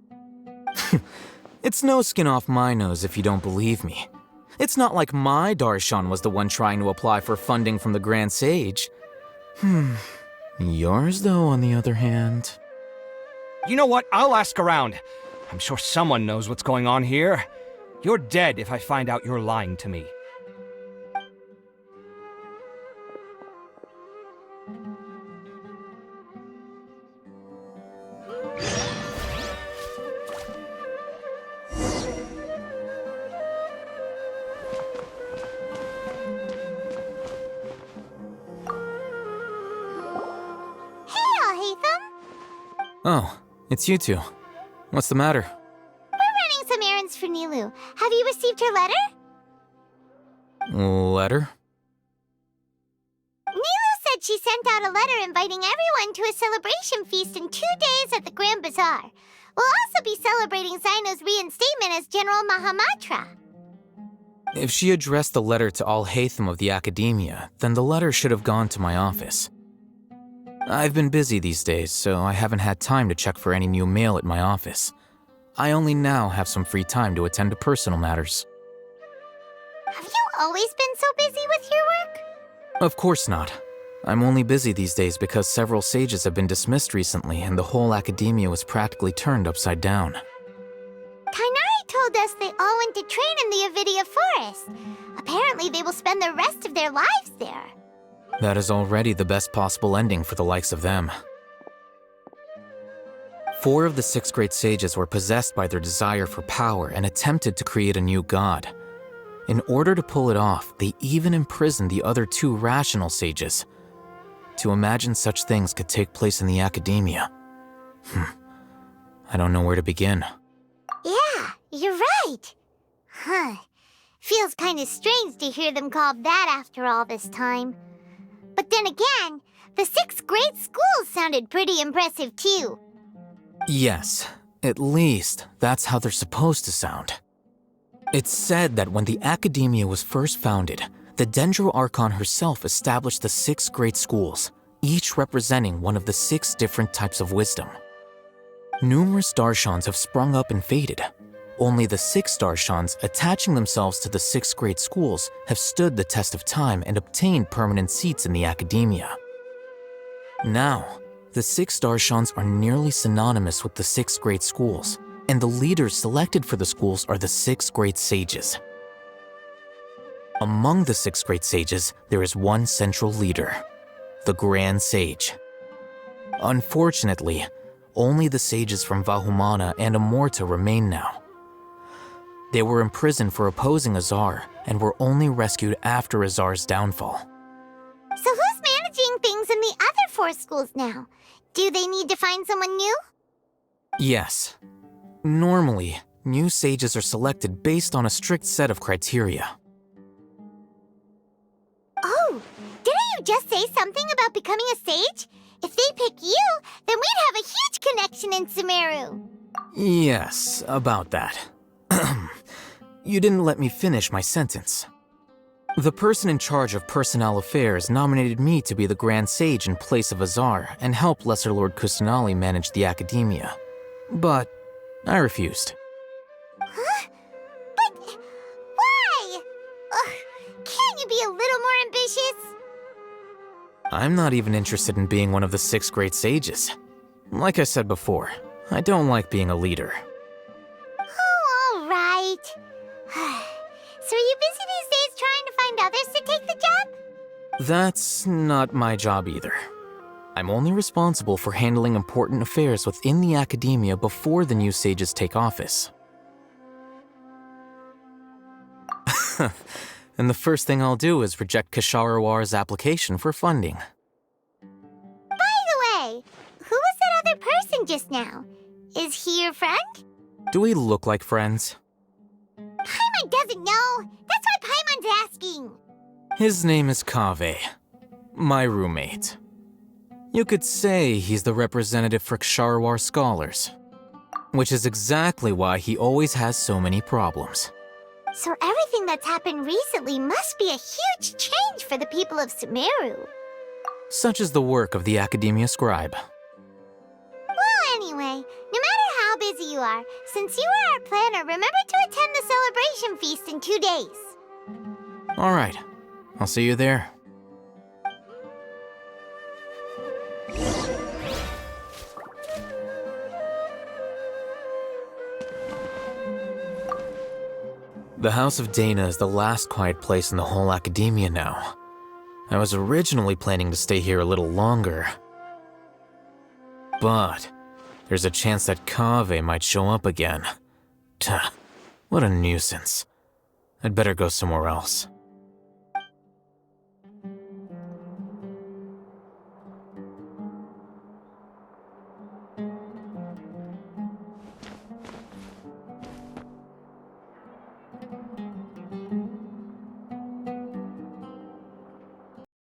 It's no skin off my nose if you don't believe me. It's not like my Darshan was the one trying to apply for funding from the Grand Sage. Yours, though, on the other hand... You know what? I'll ask around. I'm sure someone knows what's going on here. You're dead if I find out you're lying to me. Oh, it's you two. What's the matter? We're running some errands for Nilou. Have you received her letter? Letter? Nilou said she sent out a letter inviting everyone to a celebration feast in 2 days at the Grand Bazaar. We'll also be celebrating Zaino's reinstatement as General Mahamatra. If she addressed the letter to Al-Haytham of the Academia, then the letter should have gone to my office. I've been busy these days, so I haven't had time to check for any new mail at my office. I only now have some free time to attend to personal matters. Have you always been so busy with your work? Of course not. I'm only busy these days because several sages have been dismissed recently and the whole Academia was practically turned upside down. Kainari told us they all went to train in the Avidia Forest. Apparently they will spend the rest of their lives there. That is already the best possible ending for the likes of them. 4 of the 6 great sages were possessed by their desire for power and attempted to create a new god. In order to pull it off, they even imprisoned the other 2 rational sages. To imagine such things could take place in the Academia. I don't know where to begin. Yeah, you're right. Feels kind of strange to hear them called that after all this time. But then again, the 6 great schools sounded pretty impressive too. Yes, at least that's how they're supposed to sound. It's said that when the Academia was first founded, the Dendro Archon herself established the 6 great schools, each representing one of the 6 different types of wisdom. Numerous Darshans have sprung up and faded. Only the 6 Darshans attaching themselves to the 6 great schools have stood the test of time and obtained permanent seats in the Academia. Now, the 6 Darshans are nearly synonymous with the 6 great schools, and the leaders selected for the schools are the 6 great sages. Among the 6 great sages, there is one central leader, the Grand Sage. Unfortunately, only the sages from Vahumana and Amorta remain now. They were imprisoned for opposing Azar and were only rescued after Azar's downfall. So who's managing things in the other 4 schools now? Do they need to find someone new? Yes. Normally, new sages are selected based on a strict set of criteria. Oh, didn't you just say something about becoming a sage? If they pick you, then we'd have a huge connection in Sumeru. Yes, about that. You didn't let me finish my sentence. The person in charge of personnel affairs nominated me to be the Grand Sage in place of Azar and help Lesser Lord Kusanali manage the Academia, but I refused. Huh? But why? Ugh, can't you be a little more ambitious? I'm not even interested in being one of the 6 great sages. Like I said before, I don't like being a leader. Oh, all right. So are you busy these days trying to find others to take the job? That's not my job either. I'm only responsible for handling important affairs within the academia before the new sages take office. And the first thing I'll do is reject Ksharowar's application for funding. By the way, who was that other person just now? Is he your friend? Do we look like friends? Paimon doesn't know. That's why Paimon's asking. His name is Kaveh, my roommate. You could say he's the representative for Ksharovar scholars, which is exactly why he always has so many problems. So everything that's happened recently must be a huge change for the people of Sumeru. Such is the work of the Academia Scribe. Well, anyway, no matter how busy you are, since you are our planner, remember to attend the celebration feast in 2 days. All right, I'll see you there. The House of Dana is the last quiet place in the whole academia now. I was originally planning to stay here a little longer. But there's a chance that Kaveh might show up again. Tuh, what a nuisance. I'd better go somewhere else.